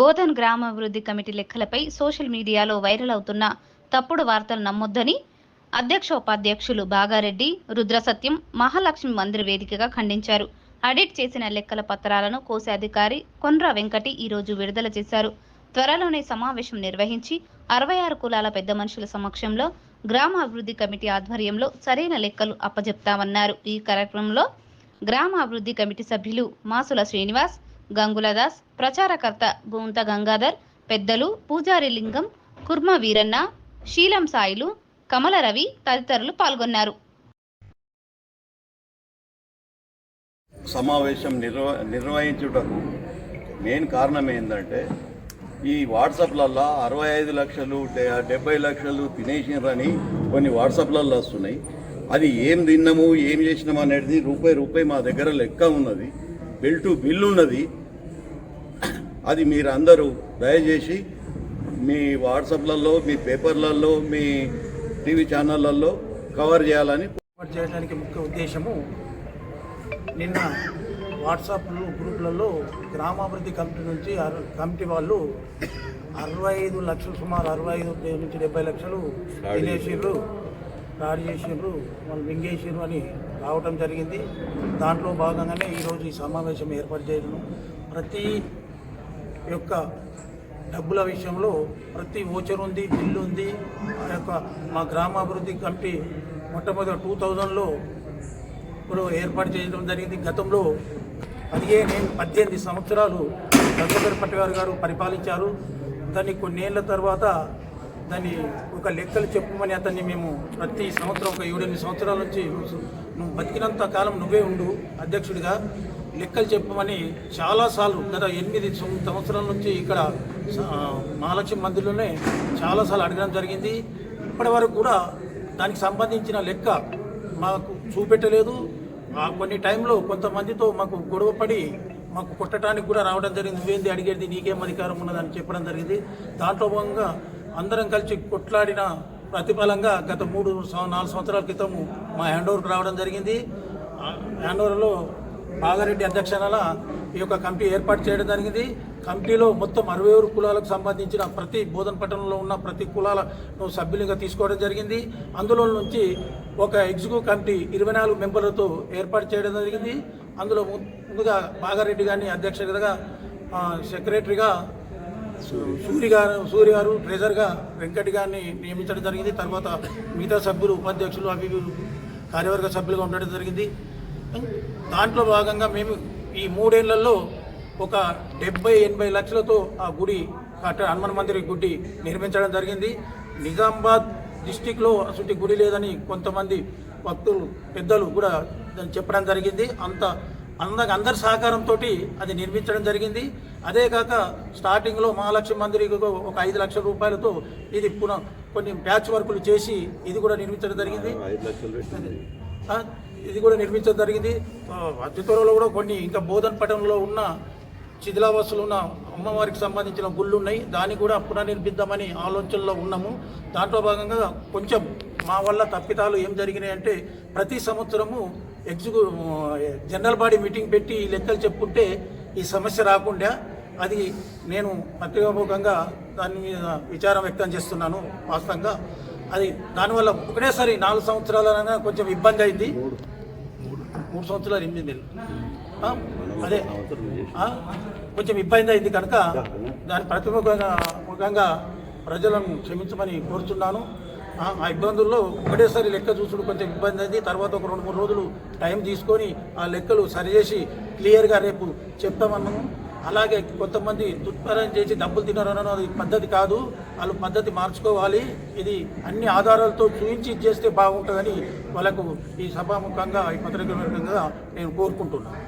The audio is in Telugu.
బోధన్ గ్రామాభివృద్ధి కమిటీ లెక్కలపై సోషల్ మీడియాలో వైరల్ అవుతున్న తప్పుడు వార్తలు నమ్మొద్దని అధ్యక్షోపాధ్యక్షులు బాగారెడ్డి, రుద్రసత్యం మహాలక్ష్మి మందిర వేదికగా ఖండించారు. ఆడిట్ చేసిన లెక్కల పత్రాలను కోశాధికారి కొండ్ర వెంకటి ఈరోజు విడుదల చేశారు. త్వరలోనే సమావేశం నిర్వహించి 66 కులాల పెద్ద మనుషుల సమక్షంలో గ్రామాభివృద్ధి కమిటీ ఆధ్వర్యంలో సరైన లెక్కలు అప్పజెప్తామన్నారు. ఈ కార్యక్రమంలో గ్రామాభివృద్ధి కమిటీ సభ్యులు మాసుల శ్రీనివాస్, గంగులదాస్, ప్రచారకర్త గుంత గంగాధర్, పెద్దలు పూజారి లింగం, కుర్మ వీరన్న, శీలం సాయిలు, కమల రవి తదితరులు పాల్గొన్నారు. సమావేశం నిర్వహించుటకు మెయిన్ కారణం ఏంటంటే ఈ వాట్సాప్లలో 65 లక్షలు 70 లక్షలు తినేసినరని కొన్ని వాట్సాప్లలో వస్తున్నాయి. అది ఏం తిన్నాము ఏం చేసినాము అనేది రూపాయి మా దగ్గర లెక్క ఉన్నది, బిల్ టు బిల్ ఉన్నది. అది మీరందరూ దయచేసి మీ వాట్సాప్లలో, మీ పేపర్లలో, మీ టీవీ ఛానళ్ళల్లో కవర్ చేయడానికి ముఖ్య ఉద్దేశము, నిన్న వాట్సాప్ గ్రూపులలో గ్రామాభివృద్ధి కమిటీ నుంచి కమిటీ వాళ్ళు 65 లక్షలు, సుమారు 65 నుంచి 70 లక్షలు తినేసిర్రు, ఫ్రాడ్ చేసిర్రు, వాళ్ళు మింగేసిర్రు అని రావటం జరిగింది. దాంట్లో భాగంగానే ఈరోజు ఈ సమావేశం ఏర్పాటు చేయడం. ప్రతి యొక్క డబ్బుల విషయంలో ప్రతి ఓచర్ ఉంది, బిల్లు ఉంది. ఆ యొక్క మా గ్రామాభివృద్ధి కమిటీ మొట్టమొదటి 2000లో ఇప్పుడు ఏర్పాటు చేయడం జరిగింది. గతంలో 18 సంవత్సరాలు దగ్గరపట్టి గారు పరిపాలించారు. దాన్ని కొన్నేళ్ల తర్వాత దాన్ని ఒక లెక్కలు చెప్పమని అతన్ని మేము ప్రతి సంవత్సరం ఒక 7-8 సంవత్సరాల నుంచి నువ్వు బతికినంత కాలం నువ్వే ఉండు అధ్యక్షుడిగా, లెక్కలు చెప్పమని చాలాసార్లు గత 8 సంవత్సరాల నుంచి ఇక్కడ మహాలక్ష్మి మందిరంలోనే చాలాసార్లు అడగడం జరిగింది. ఇప్పటి వరకు కూడా దానికి సంబంధించిన లెక్క మాకు చూపెట్టలేదు. కొన్ని టైంలో కొంతమందితో మాకు గొడవపడి మాకు కొట్టడానికి కూడా రావడం జరిగింది. నువ్వేంది అడిగేది, నీకేం అధికారం ఉన్నదని చెప్పడం జరిగింది. దాంట్లో భాగంగా అందరం కలిసి కొట్లాడిన ప్రతిఫలంగా గత 3-4 సంవత్సరాల క్రితము మా హ్యాండ్ ఓవర్కి రావడం జరిగింది. హ్యాండ్ ఓవర్లో బాగారెడ్డి అధ్యక్షతన ఈ యొక్క కమిటీ ఏర్పాటు చేయడం జరిగింది. కమిటీలో మొత్తం 61 కులాలకు సంబంధించిన ప్రతి బోధన పట్టణంలో ఉన్న ప్రతి కులాలను సభ్యులుగా తీసుకోవడం జరిగింది. అందులో నుంచి ఒక ఎగ్జిక్యూటివ్ కమిటీ 24 మెంబర్లతో ఏర్పాటు చేయడం జరిగింది. అందులో ముందుగా బాగారెడ్డి గారిని అధ్యక్షతగా, సెక్రటరీగా సూర్య గారు, ట్రెజర్గా వెంకట్ గారిని నియమించడం జరిగింది. తర్వాత మిగతా సభ్యులు, ఉపాధ్యక్షులు, అవి కార్యవర్గ సభ్యులుగా ఉండడం జరిగింది. దాంట్లో భాగంగా మేము ఈ 3 ఏళ్లలో ఒక 70-80 లక్షలతో ఆ గుడి హనుమాన్ మందిర్ గుడి నిర్మించడం జరిగింది. నిజామాబాద్ డిస్టిక్లో అసలు గుడి లేదని కొంతమంది భక్తులు, పెద్దలు కూడా చెప్పడం జరిగింది. అందరి సహకారంతో అది నిర్మించడం జరిగింది. అదే కాక స్టార్టింగ్లో మహాలక్ష్మి మందిరికి ఒక 5 లక్షల రూపాయలతో ఇది కొన్ని ప్యాచ్ వర్కులు చేసి ఇది కూడా నిర్మించడం జరిగింది. అతి త్వరలో కూడా కొన్ని ఇంకా బోధన్ పట్టణంలో ఉన్న శిథిలావాసులు ఉన్న అమ్మవారికి సంబంధించిన గుళ్ళు ఉన్నాయి. దాన్ని కూడా పునర్నిర్మిద్దామని ఆలోచనలో ఉన్నాము. దాంట్లో భాగంగా కొంచెం మా వల్ల తప్పితాలు ఏం జరిగినాయి అంటే, ప్రతి సంవత్సరము జనరల్ బాడీ మీటింగ్ పెట్టి ఈ లెక్కలు చెప్పుకుంటే ఈ సమస్య రాకుండా, అది నేను పత్రికాముఖంగా దాని మీద విచారం వ్యక్తం చేస్తున్నాను. వాస్తవంగా అది దానివల్ల ఒకటేసారి 4 సంవత్సరాలైనా కొంచెం ఇబ్బంది అయింది. 3 సంవత్సరాలు 8 నెలలు అదే కొంచెం ఇబ్బంది అయింది కనుక దాని ప్రతిముఖంగా ప్రజలను క్షమించమని కోరుతున్నాను. ఆ ఇబ్బందుల్లో ఒకటేసారి లెక్క చూసుడు కొంచెం ఇబ్బంది అయింది. తర్వాత ఒక 2-3 రోజులు టైం తీసుకొని ఆ లెక్కలు సరిచేసి క్లియర్గా రేపు చెప్తామన్నాము. అలాగే కొంతమంది దుష్ప్రచారం చేసి డబ్బులు తిన్నారన్న అది పద్ధతి కాదు, వాళ్ళు పద్ధతి మార్చుకోవాలి. ఇది అన్ని ఆధారాలతో చూపించి చేస్తే బాగుంటుందని వాళ్ళకు ఈ సభాముఖంగా, ఈ పత్రికా నేను కోరుకుంటున్నాను.